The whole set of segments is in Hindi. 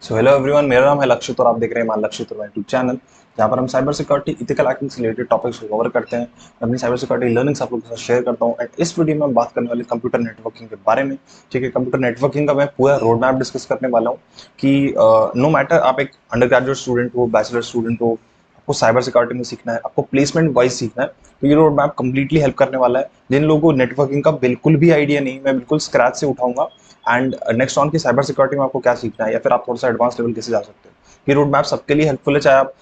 सो हेलो एवरीवन, मेरा नाम है लक्षित और आप देख रहे हैं मान लक्षित और यूट्यूब चैनल, जहाँ पर हम साइबर सिक्योरिटी इथिकल हैकिंग से रिलेटेड टॉपिक्स को कवर करते हैं। मैं अपनी साइबर सिक्योरिटी लर्निंग्स आप लोगों के साथ शेयर करता हूँ। एंड इस वीडियो में हम बात करने वाले कंप्यूटर नेटवर्किंग के बारे में। ठीक है, कंप्यूटर नेटवर्किंग का मैं पूरा रोड मैप डिस्कस करने वाला हूँ कि नो मैटर आप एक अंडर ग्रेजुएट स्टूडेंट हो, बैचलर स्टूडेंट हो, आपको साइबर सिक्योरिटी में सीखना है, आपको प्लेसमेंट वाइज सीखना है, तो ये रोड मैप कंप्लीटली हेल्प करने वाला है। जिन लोगों को नेटवर्किंग का बिल्कुल भी आइडिया नहीं, मैं बिल्कुल स्क्रैच से उठाऊंगा एंड नेक्स्ट ऑन की साइबर सिक्योरिटी में आपको क्या सीखना है या फिर आप थोड़ा सा एडवांस लेवल कैसे जा सकते हो। ये रोड मैप सबके लिए हेल्पफुल है, चाहे आप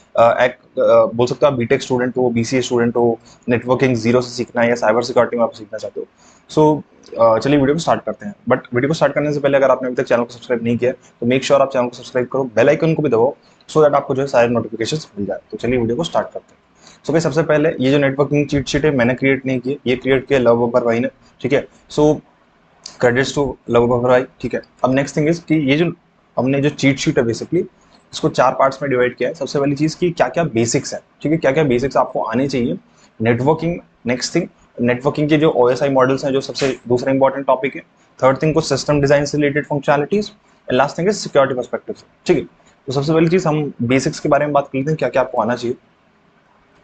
बोल सकते हो आप बीटेक स्टूडेंट हो, बीसीए स्टूडेंट हो, नेटवर्किंग जीरो से सीखना है या साइबर सिक्योरिटी में आप सीखना चाहते हो। सो चलिए वीडियो को स्टार्ट करते हैं। बट वीडियो को स्टार्ट करने से पहले अगर आपने अभी तक चैनल को सब्सक्राइब नहीं किया तो मेक श्योर आप चैनल को सब्सक्राइब करो, बेल आइकन को भी दबाओ सो दैट आपको जो है सारे नोटिफिकेशन मिल जाए। तो चलिए वीडियो को स्टार्ट करते हैं। सो भाई सबसे पहले ये जो नेटवर्किंग चीट शीट है मैंने क्रिएट नहीं की, ये क्रिएट किया लव बब्बर भाई ने। ठीक है, सो क्रेडिट्स टू लव बब्बर भाई। ठीक है, अब नेक्स्ट थिंग इज कि ये जो हमने जो चीट शीट है बेसिकली इसको 4 पार्ट्स में डिवाइड किया है। सबसे पहली चीज की क्या क्या बेसिक्स है, ठीक है, क्या क्या बेसिक्स आपको आने चाहिए नेटवर्किंग। नेक्स्ट थिंग, नेटवर्किंग के जो ओएसआई मॉडल्स हैं जो सबसे दूसरा इंपॉर्टेंट टॉपिक है। थर्ड थिंग, कुछ सिस्टम डिजाइन से related functionalities. And last thing is security perspective. ठीक है, तो सबसे पहली चीज हम बेसिक्स के बारे में बात करते हैं, क्या क्या आपको आना चाहिए।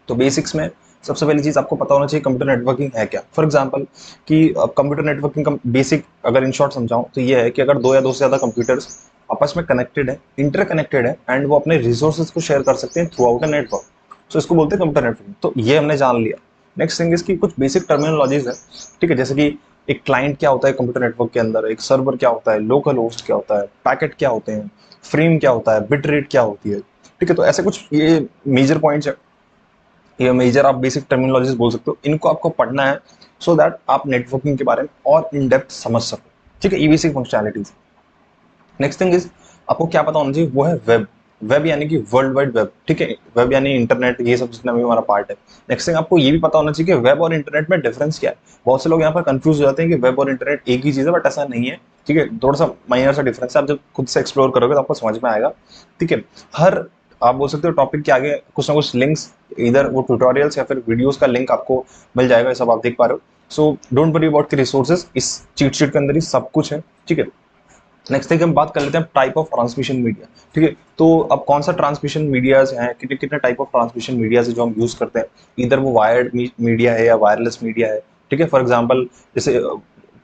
तो बेसिक्स में सबसे पहली चीज आपको पता होना चाहिए कंप्यूटर नेटवर्किंग है क्या। फॉर एग्जांपल कि कंप्यूटर नेटवर्किंग का बेसिक अगर इन शॉर्ट समझाऊं तो ये है कि अगर दो या दो से ज्यादा कंप्यूटर्स आपस में कनेक्टेड है, इंटरकनेक्टेड है एंड वो अपने रिसोर्सेज को शेयर कर सकते हैं थ्रू आउट अ नेटवर्क, तो इसको बोलते हैं कंप्यूटर नेटवर्किंग। तो ये हमने जान लिया। नेक्स्ट थिंग इसकी कुछ बेसिक टर्मिनोलॉजीज है। ठीक है, जैसे कि एक क्लाइंट क्या होता है कंप्यूटर नेटवर्क के अंदर, एक सर्वर क्या होता है, लोकल होस्ट क्या होता है, पैकेट क्या होते हैं, फ्रेम क्या होता है, बिट रेट क्या होती है। ठीक है, तो ऐसे कुछ ये मेजर पॉइंट्स है, ये मेजर आप बेसिक टर्मिनोलॉजीज बोल सकते हो, इनको आपको पढ़ना है सो दैट आप नेटवर्किंग के बारे में और इन डेप्थ समझ सको। ठीक है, ये basic functionalities. Next thing is आपको क्या पता होना चाहिए, वो है वेब। वेब यानी कि वर्ल्ड वाइड वेब। ठीक है, वेब यानी इंटरनेट, ये सब जितना भी हमारा पार्ट है। नेक्स्ट थिंग आपको ये भी पता होना चाहिए कि वेब और इंटरनेट में डिफरेंस क्या है। बहुत से लोग यहाँ पर कंफ्यूज हो जाते हैं कि वेब और इंटरनेट एक ही चीज है, बट ऐसा नहीं है। ठीक है, थोड़ा सा माइनर सा डिफरेंस है, आप जब खुद से एक्सप्लोर करोगे तो आपको समझ में आएगा। ठीक है, हर आप बोल सकते हो टॉपिक के आगे कुछ ना कुछ लिंक्स, इधर वो ट्यूटोरियल्स या फिर वीडियोस का लिंक आपको मिल जाएगा, ये सब आप देख पा रहे हो। So don't worry about the resources, इस चीट शीट के अंदर ही सब कुछ है। ठीक है, नेक्स्ट थिंग हम बात कर लेते हैं टाइप ऑफ ट्रांसमिशन मीडिया। ठीक है, तो अब कौन सा ट्रांसमिशन मीडियाज हैं, कितने कितने टाइप ऑफ ट्रांसमिशन मीडियाज है जो हम यूज करते हैं। इधर वो वायर्ड मीडिया है या वायरलेस मीडिया है। ठीक है, फॉर एग्जांपल जैसे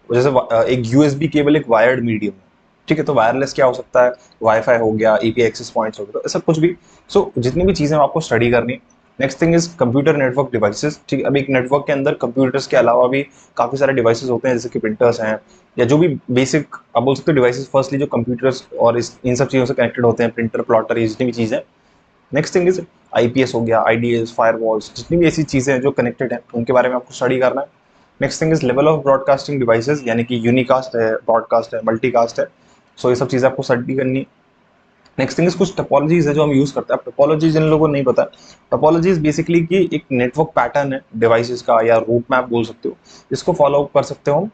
जैसे एक यूएसबी केबल एक वायर्ड मीडियम है। ठीक है, तो वायरलेस क्या हो सकता है, वाईफाई हो गया, एपीआई एक्सेस पॉइंट्स हो गया, तो ऐसा कुछ भी। सो जितनी भी चीजें आपको स्टडी करनी। Next thing is computer network devices. ठीक है, अब एक नेटवर्क के अंदर कंप्यूटर्स के अलावा भी काफी सारे डिवाइसेस होते हैं, जैसे कि प्रिंटर्स हैं या जो भी बेसिक आप बोल सकते हो डिवाइसेस। फर्स्टली जो कंप्यूटर्स और इन सब चीजों से कनेक्टेड होते हैं, प्रिंटर, प्लॉटर, ये जितनी भी चीजें। नेक्स्ट थिंग इज आईपीएस हो गया, आईडीएस, फायरवॉल्स, जितनी भी ऐसी चीजें हैं जो कनेक्टेड हैं उनके बारे में आपको स्टडी करना है। Next thing is level of broadcasting devices, यानी कि यूनिकास्ट है, ब्रॉडकास्ट है, मल्टीकास्ट है। सो ये सब चीजें आपको स्टडी करनी। नेक्स्ट थिंग इज कुछ टोपोलॉजीज है जो हम यूज करते हैं। अब टोपोलॉजी जिन लोगों को नहीं पता, टोपोलॉजी बेसिकली की एक नेटवर्क पैटर्न है डिवाइसेस का, या रूट मैप बोल सकते हो, इसको फॉलो कर सकते हो हम।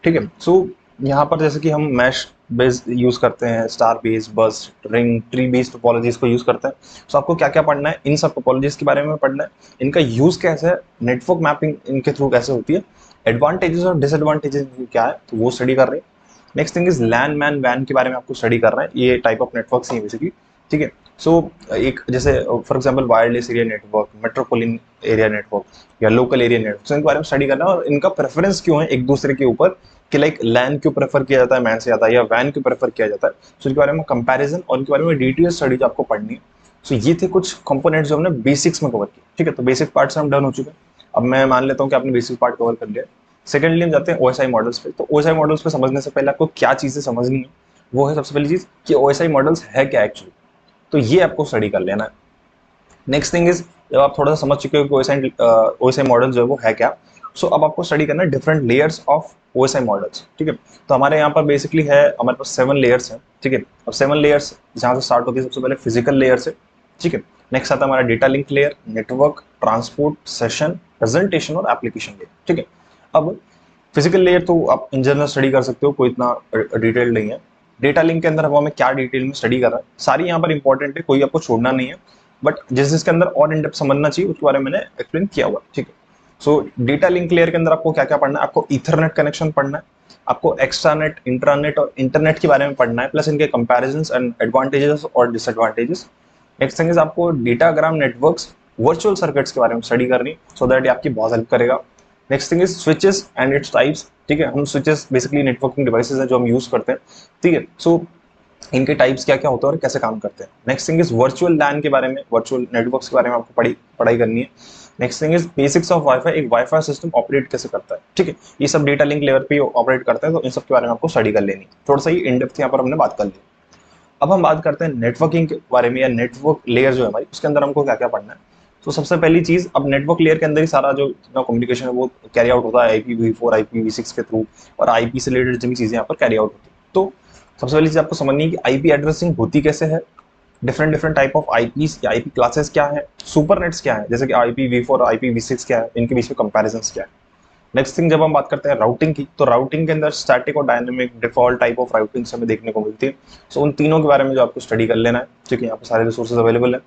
ठीक है, सो यहाँ पर जैसे कि हम मैश बेस्ड यूज करते हैं, स्टार बेस्ड, बस, रिंग, ट्री बेस्ड टोपोलॉजीज को यूज करते हैं। सो आपको क्या क्या पढ़ना है, इन सब टोपोलॉजीज के बारे में पढ़ना है, इनका यूज कैसे है, नेटवर्क मैपिंग इनके थ्रू कैसे होती है, एडवांटेजेस और डिसएडवांटेजेस क्या है, तो वो स्टडी कर रहे हैं। Next thing is LAN MAN वैन के बारे में आपको स्टडी करना है, ये टाइप ऑफ नेटवर्क है बेसिकली। ठीक है, सो एक जैसे for example wireless area network, metropolitan area network या लोकल एरिया नेटवर्क, तो इनके बारे में स्टडी करना है और इनका प्रेफरेंस क्यों है एक दूसरे के ऊपर, कि लाइक लैन क्यों प्रेफर किया जाता है मैन से ज्यादा, या वैन क्यों प्रेफर किया जाता है। सो इनके बारे में कंपैरिजन और इनके बारे में डिटेल स्टडी जो आपको पढ़नी है। सो ये थे कुछ कंपोनेंट्स जो हमने बेसिक्स में कवर किए। ठीक है, तो बेसिक पार्ट्स हम डन हो चुके हैं। अब मैं मान लेता हूँ कि आपने बेसिक पार्ट कवर कर लिया। सेकेंडली हम जाते हैं ओएसआई मॉडल्स पे। तो ओएसआई मॉडल्स पे समझने से पहले आपको क्या चीजें समझनी है, वो है सबसे पहली चीज कि ओएसआई मॉडल्स है क्या एक्चुअली, तो ये आपको स्टडी कर लेना है। नेक्स्ट थिंग इज जब आप थोड़ा सा समझ चुके हो कि ओएसआई मॉडल जो है वो है क्या, सो अब आपको स्टडी करना है different layers of OSI models. ठीक है, तो हमारे यहाँ पर बेसिकली है, हमारे पास 7 लेयर्स हैं। ठीक है, अब 7 लेयर्स जहाँ से स्टार्ट होती है, सबसे पहले फिजिकल लेयर से। ठीक है, नेक्स्ट आता है हमारा data link layer, network, transport, session, presentation और एप्लीकेशन लेयर। ठीक है, अब फिजिकल लेयर तो आप इन जनरल स्टडी कर सकते हो, कोई इतना डिटेल नहीं है। डेटा लिंक के अंदर हम हमें क्या डिटेल में स्टडी कर रहा है, सारी यहाँ पर इंपॉर्टेंट है, कोई आपको छोड़ना नहीं है, बट जिस जिसके अंदर और इन डेप्थ समझना चाहिए उसके बारे में मैंने एक्सप्लेन किया हुआ। ठीक है, सो डेटा लिंक लेयर के अंदर आपको क्या क्या पढ़ना है, आपको ईथरनेट कनेक्शन पढ़ना है, आपको एक्स्ट्रानेट, इंट्रानेट और इंटरनेट के बारे में पढ़ना है, प्लस इनके कंपैरिजंस एंड एडवांटेजेस और डिसएडवांटेजेस। नेक्स्ट थिंग इज आपको डेटाग्राम नेटवर्क्स, वर्चुअल सर्किट्स के बारे में स्टडी करनी, सो दैट ये आपकी बहुत हेल्प करेगा। Next thing is switches and its types, ठीक है। हम स्विचेस बेसिकली नेटवर्किंग डिवाइसेस हैं जो हम यूज करते हैं, ठीक है। सो इनके टाइप्स क्या क्या होते हैं और कैसे काम करते हैं। नेक्स्ट थिंग इज वर्चुअल लैन के बारे में, वर्चुअल नेटवर्क्स के बारे में आपको पढ़ाई करनी है। Next thing is basics of wifi, एक वाईफाई सिस्टम ऑपरेट कैसे करता है, ठीक है। ये सब डेटा लिंक लेवल पे ऑपरेट करते हैं, तो इन सब के बारे में आपको स्टडी कर लेनी। थोड़ा सा ही इन डेप्थ यहाँ पर हमने बात कर ली। अब हम बात करते हैं नेटवर्किंग के बारे में, या नेटवर्क लेयर जो है हमारी, उसके अंदर हमको क्या क्या पढ़ना है। तो सबसे पहली चीज, अब नेटवर्क लेयर के अंदर ही सारा जो कम्युनिकेशन है वो कैरी आउट होता है IPv4 IPv6 के थ्रू, और आईपी से रिलेटेड जितनी चीजें यहाँ पर कैरी आउट होती है। तो सबसे पहली चीज आपको समझनी है कि आईपी एड्रेसिंग होती कैसे है, different different type of eyepiece या आईपी क्लासेस क्या है, सुपरनेट्स क्या है, जैसे कि IPv4 और IPv6 क्या है, इनके बीच में कंपैरिजंस क्या है। नेक्स्ट थिंग, जब हम बात करते हैं राउटिंग की, तो राउटिंग के अंदर स्टैटिक और dynamic default type of routing हमें देखने को मिलती है। सो उन तीनों के बारे में जो आपको स्टडी कर लेना है, ठीक है। यहाँ पर सारे रिसोर्सेज अवेलेबल है।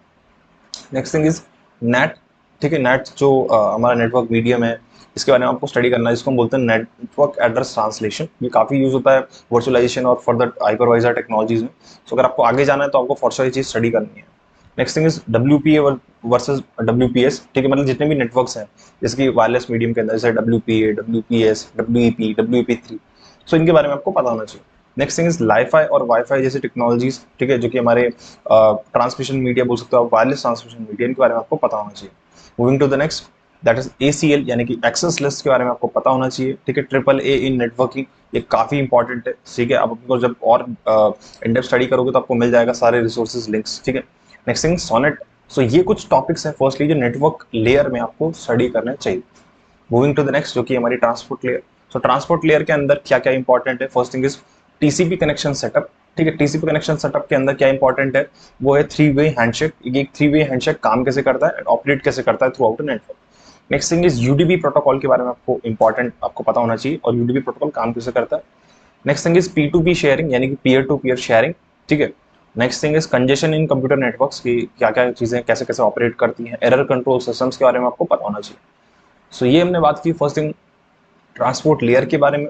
नेक्स्ट थिंग इज नेट, ठीक है। नेट जो हमारा नेटवर्क मीडियम है, इसके बारे में आपको स्टडी करना है, जिसको हम बोलते हैं नेटवर्क एड्रेस ट्रांसलेशन। ये काफी यूज होता है वर्चुअलाइजेशन और फर्दर हाइपरवाइजर टेक्नोलॉजीज में। सो अगर आपको आगे जाना है तो आपको फॉर श्योर ये चीज स्टडी करनी है। Next thing is WPA versus WPS, ठीक है। मतलब जितने भी नेटवर्क्स हैं, जैसे कि वायरलेस मीडियम के अंदर, जैसे WPA, WPS, WEP, WEP3, सो इनके बारे में आपको पता होना चाहिए। नेक्स्ट थिंग इज लाईफाई और वाईफाई जैसी टेक्नोलॉजीज, ठीक है, जो कि हमारे ट्रांसमिशन मीडिया बोल सकते हो आप, वायरलेस ट्रांसमिशन मीडिया, इनके बारे में आपको पता होना चाहिए। Moving to the next, that is ACL यानी कि एक्सेस लिस्ट के बारे में आपको पता होना चाहिए, ठीक है। AAA इन नेटवर्किंग, ये काफी इंपॉर्टेंट है, ठीक है। आप आपको जब और इन डेप्थ स्टडी करोगे तो आपको मिल जाएगा सारे रिसोर्सेज लिंक्स, ठीक है। Next thing sonnet. सो ये कुछ टॉपिक्स हैं फर्स्टली जो नेटवर्क लेयर में आपको स्टडी करना चाहिए। मूविंग टू द नेक्स्ट, जो कि हमारी ट्रांसपोर्ट लेयर। सो ट्रांसपोर्ट लेयर के अंदर क्या क्या इंपॉर्टेंट है, first thing is TCP connection setup, ठीक है। TCP कनेक्शन सेटअप के अंदर क्या इंपॉर्टेंट है, वो है 3-वे हैंडशेक। ये 3-वे हैंडशेक काम कैसे करता है, ऑपरेट कैसे करता है through out network. Next thing is UDP protocol के बारे में आपको इंपॉर्टेंट आपको पता होना चाहिए, और UDP प्रोटोकॉल काम कैसे करता है। Next thing is P2P sharing यानी कि पीयर टू पीयर शेयरिंग, ठीक है। Next thing is congestion in computer networks की क्या क्या चीजें कैसे कैसे ऑपरेट करती हैं, एरर कंट्रोल सिस्टम्स के बारे में आपको पता होना चाहिए। सो ये हमने बात की फर्स्ट थिंग ट्रांसपोर्ट लेयर के बारे में।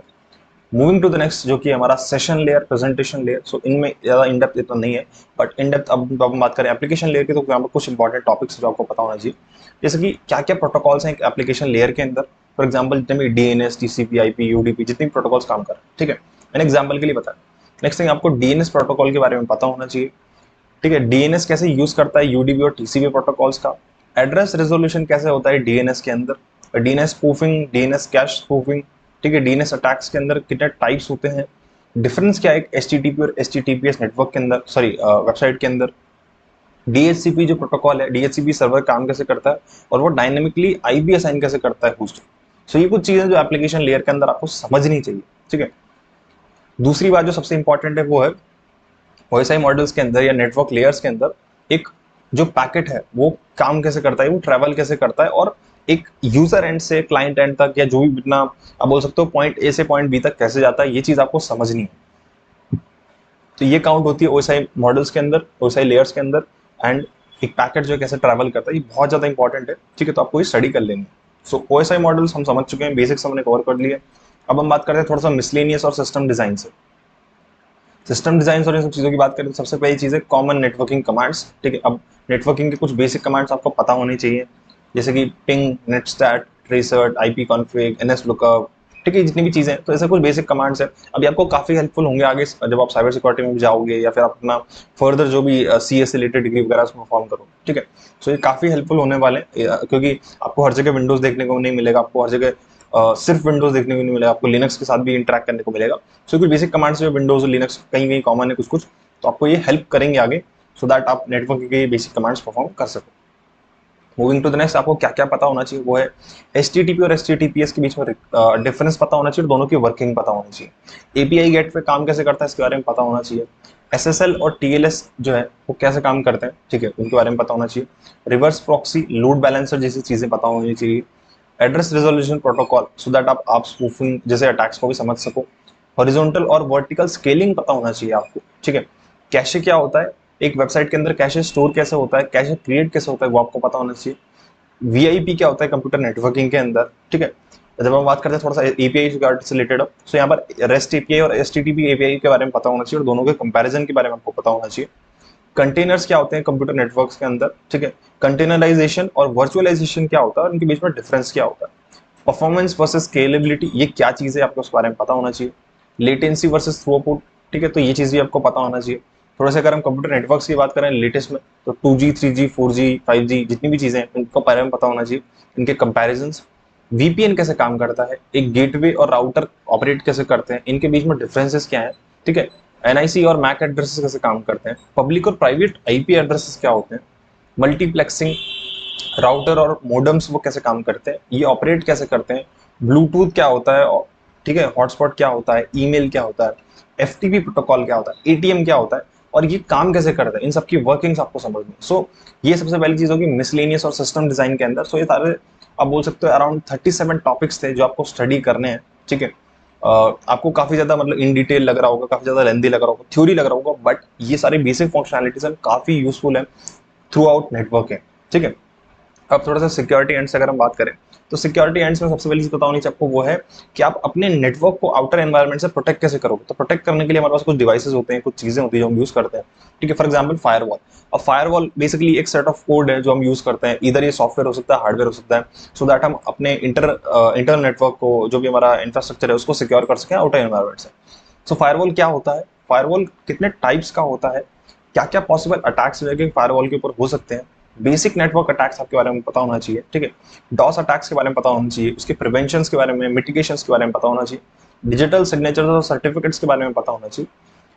मूविंग टू द नेक्स्ट, जो कि हमारा सेशन लेयर, प्रेजेंटेशन लेयर। सो इनमें ज्यादा इन डेप्थ इतना नहीं है, बट इन डेप्थ अब हम बात करें एप्लीकेशन लेयर की, तो यहाँ पर कुछ इंपॉर्टेंट टॉपिक्स जो आपको पता होना चाहिए, जैसे कि क्या क्या प्रोटोकॉल्स हैं एप्लीकेशन लेयर के अंदर। फॉर एग्जाम्पल जितने भी DNS, TCP, IP, UDP, जितने भी प्रोटोकॉल्स काम कर रहे हैं, ठीक है। मैंने एग्जाम्पल के लिए बताया। नेक्स्ट थिंग, आपको DNS प्रोटोकॉल के बारे में पता होना चाहिए, ठीक है। DNS कैसे यूज करता है UDP और TCP प्रोटोकॉल्स का। एड्रेस रेजोल्यूशन कैसे होता है DNS के अंदर। DNS spoofing, DNS cash spoofing, ठीक है। DNS अटैक्स के अंदर कितने टाइप्स होते हैं, डिफरेंस क्या है HTTP और HTTPS नेटवर्क के अंदर, सॉरी वेबसाइट के अंदर। DHCP जो प्रोटोकॉल है, DHCP सर्वर काम कैसे करता है, और वो डायनेमिकली IP असाइन कैसे करता है होस्ट। सो ये कुछ चीजें जो एप्लीकेशन लेयर के अंदर आपको समझनी चाहिए, ठीक है। दूसरी बात जो सबसे इंपॉर्टेंट है वो है OSI मॉडल्स के अंदर या नेटवर्क लेयर्स के अंदर एक जो पैकेट है वो काम कैसे करता है, वो ट्रैवल कैसे करता है, और एक यूजर एंड से क्लाइंट एंड तक, या जो भी इतना आप बोल सकते हो पॉइंट A से पॉइंट B तक कैसे जाता है, ये चीज आपको समझनी है। तो ये काउंट होती है OSI मॉडल्स के अंदर, OSI लेयर्स के अंदर। एंड एक पैकेट जो कैसे ट्रैवल करता है, ये बहुत ज्यादा इंपॉर्टेंट है, ठीक है। तो आपको ये स्टडी कर लेनी है। सो OSI मॉडल्स हम समझ चुके हैं, बेसिक्स हमने कवर कर लिए। अब हम बात करते हैं थोड़ा सा मिसलेनियस और सिस्टम डिजाइन से। सिस्टम डिजाइन और इन सब चीजों की बात करें तो सबसे पहली चीज है कॉमन नेटवर्किंग कमांड्स, ठीक है। अब नेटवर्किंग के कुछ बेसिक कमांड्स आपको पता होने चाहिए, जैसे कि ping, netstat, tracert, IP config, NS lookup, ठीक है। जितनी भी चीजें, तो ऐसे कुछ बेसिक कमांड्स है। अभी आपको काफी हेल्पफुल होंगे आगे जब आप साइबर सिक्योरिटी में भी जाओगे, या फिर आप अपना फर्दर जो भी CS रिलेटेड डिग्री वगैरह उसमें परफॉर्म करो, ठीक है। सो ये काफी हेल्पफुल होने वाले हैं, क्योंकि आपको हर जगह विंडोज देखने को नहीं मिलेगा, आपको हर जगह सिर्फ विंडोज देखने को नहीं मिलेगा, आपको लिनक्स के साथ भी इंटरेक्ट करने को मिलेगा। सो कुछ बेसिक कमांड्स जो विंडोज और लिनक्स कहीं कहीं कॉमन है कुछ कुछ, तो आपको ये हेल्प करेंगे आगे, सो दैट आप नेटवर्क के बेसिक कमांड्स परफॉर्म कर सको। मूविंग टू द नेक्स्ट, आपको क्या क्या पता होना चाहिए, वो है HTTP और HTTPS के बीच में डिफरेंस पता होना चाहिए, दोनों की वर्किंग पता होनी चाहिए। API गेटवे काम कैसे करता है इसके बारे में पता होना चाहिए। SSL और TLS जो है वो कैसे काम करते हैं, ठीक है, उनके बारे में पता होना चाहिए। रिवर्स प्रॉक्सी, लोड बैलेंसर जैसी चीजें पता होनी चाहिए। Address resolution protocol, so that आप स्पूफिंग जैसे अटैक्स को भी समझ सको। हॉरिजॉन्टल और वर्टिकल स्केलिंग पता होना चाहिए आपको, ठीक है। कैशे क्या होता है, एक वेबसाइट के अंदर कैशे स्टोर कैसे होता है, कैशे क्रिएट कैसे होता है, वो आपको पता होना चाहिए। VIP क्या होता है कंप्यूटर नेटवर्किंग के अंदर, ठीक है। जब हम बात करते हैं थोड़ा सा एपीआई सिक्योरिटी से रिलेटेड, सो यहाँ पर रेस्ट एपीआई और एचटीटीपी एपीआई के बारे में पता होना चाहिए और दोनों के कंपैरिजन के बारे में आपको पता होना चाहिए। कंटेनर्स क्या होते हैं कंप्यूटर नेटवर्क्स के अंदर, ठीक है। कंटेनराइजेशन और वर्चुअलाइजेशन क्या होता है और उनके बीच में डिफरेंस क्या होता है। परफॉर्मेंस वर्सेस स्केलेबिलिटी, ये क्या चीज़ है आपको उसके बारे में पता होना चाहिए। लेटेंसी वर्सेस थ्रूपुट, ठीक है, तो ये चीज़ भी आपको पता होना चाहिए। थोड़ा सा अगर हम कंप्यूटर नेटवर्क्स की बात करें लेटेस्ट में, तो 2G 3G 4G 5G जितनी भी चीज़ें हैं उनको बारे में पता होना चाहिए, इनके कंपैरिजंस। वीपीएन कैसे काम करता है, एक गेटवे और राउटर ऑपरेट कैसे करते हैं, इनके बीच में डिफरेंसेस क्या है, ठीक है। एनआईसी और मैक एड्रेसेस कैसे काम करते हैं, पब्लिक और प्राइवेट आईपी एड्रेसेस क्या होते हैं, मल्टीप्लेक्सिंग, राउटर और मोडम्स वो कैसे काम करते हैं, ये ऑपरेट कैसे करते हैं, ब्लूटूथ क्या होता है, ठीक है, हॉटस्पॉट क्या होता है, ईमेल क्या होता है, एफटीपी प्रोटोकॉल क्या होता है, एटीएम क्या होता है, और ये काम कैसे करता है, इन सबकी वर्किंग्स आपको समझनी है। सो ये सबसे पहली चीज होगी मिसलेनियस और सिस्टम डिजाइन के अंदर। सो ये सारे आप बोल सकते हो अराउंड 37 टॉपिक्स थे जो आपको स्टडी करने हैं, ठीक है। आपको काफी ज्यादा मतलब इन डिटेल लग रहा होगा, काफी ज्यादा लेंदी लग रहा होगा, थ्योरी लग रहा होगा, बट ये सारे बेसिक फंक्शनैलिटीज काफी यूजफुल है थ्रू आउट नेटवर्किंग, ठीक है। अब थोड़ा सा सिक्योरिटी एंड से अगर हम बात करें, तो सिक्योरिटी एंड्स में सबसे पहली चीज पता होनी चाहिए आपको वो है कि आप अपने नेटवर्क को आउटर एनवायरनमेंट से प्रोटेक्ट कैसे करोगे। तो प्रोटेक्ट करने के लिए हमारे पास कुछ डिवाइसेस होते हैं, कुछ चीजें होती है जो हम यूज करते हैं, ठीक है। For example firewall. अब फायरवॉल बेसिकली एक सेट ऑफ कोड है जो हम यूज करते हैं, इधर ये सॉफ्टवेयर हो सकता है, हार्डवेयर हो सकता है, सो दैट हम अपने इंटरनल नेटवर्क को, जो भी हमारा इंफ्रास्ट्रक्चर है, उसको सिक्योर कर सकें आउटर एनवायरनमेंट से। सो फायरवॉल क्या होता है, फायरवॉल कितने टाइप्स का होता है, क्या क्या पॉसिबल अटैक्स फायरवॉल के ऊपर हो सकते हैं, बेसिक नेटवर्क अटैक्स आपके बारे में पता होना चाहिए, ठीक है। डॉस अटैक्स के बारे में पता होना चाहिए, उसके प्रिवेंशन के बारे में, मिटिगेशंस के बारे में पता होना चाहिए, डिजिटल सिग्नेचर्स और सर्टिफिकेट्स के बारे में पता होना चाहिए।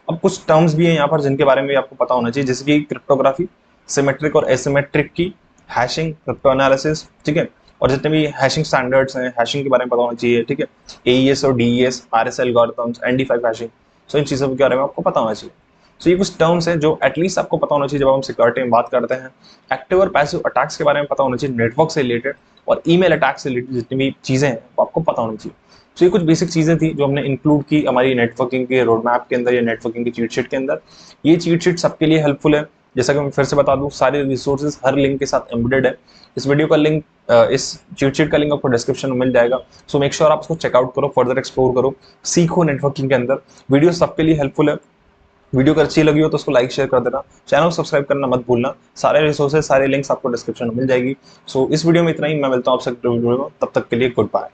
अब कुछ टर्म्स भी हैं यहाँ पर जिनके बारे में भी आपको पता होना चाहिए, जैसे कि क्रिप्टोग्राफी, सिमेट्रिक और एसिमेट्रिक की, हैशिंग, क्रिप्टो एनालिसिस, ठीक है। और जितने भी हैशिंग स्टैंडर्ड्स हैं, हैशिंग के बारे में पता होना चाहिए, ठीक है। एईएस और डीईएस, आरएस एल्गोरिथम्स, एनडी5 हैशिंग, सो इन चीज़ों के बारे में आपको पता होना चाहिए। सो ये कुछ टर्म्स हैं जो एटलीस्ट आपको पता होना चाहिए जब हम सिक्योरिटी में बात करते हैं। एक्टिव और पैसिव अटैक्स के बारे में पता होना चाहिए, नेटवर्क से रिलेटेड और ईमेल अटैक से रिलेटेड जितनी भी चीज़ें हैं वो आपको पता होनी चाहिए। तो ये कुछ बेसिक चीज़ें थी जो हमने इंक्लूड की हमारी नेटवर्किंग के रोड मैप के अंदर या नेटवर्किंग की चीट शीट के अंदर। ये चीट शीट सबके लिए हेल्पफुल है। जैसा कि मैं फिर से बता दूं, सारे रिसोर्सेज हर लिंक के साथ एम्बेडेड है। इस वीडियो का लिंक, इस चीट शीट का लिंक आपको डिस्क्रिप्शन में मिल जाएगा। सो मेक श्योर आप उसको चेकआउट करो, फर्दर एक्सप्लोर करो, सीखो नेटवर्किंग के अंदर। वीडियो सबके लिए हेल्पफुल है। वीडियो अगर अच्छी लगी हो तो उसको लाइक शेयर कर देना, चैनल को सब्सक्राइब करना मत भूलना। सारे रिसोर्सेज, सारे लिंक्स आपको डिस्क्रिप्शन में मिल जाएगी। सो इस वीडियो में इतना ही, मैं मिलता हूँ आपसे वीडियो में, तब तक के लिए गुड बाय।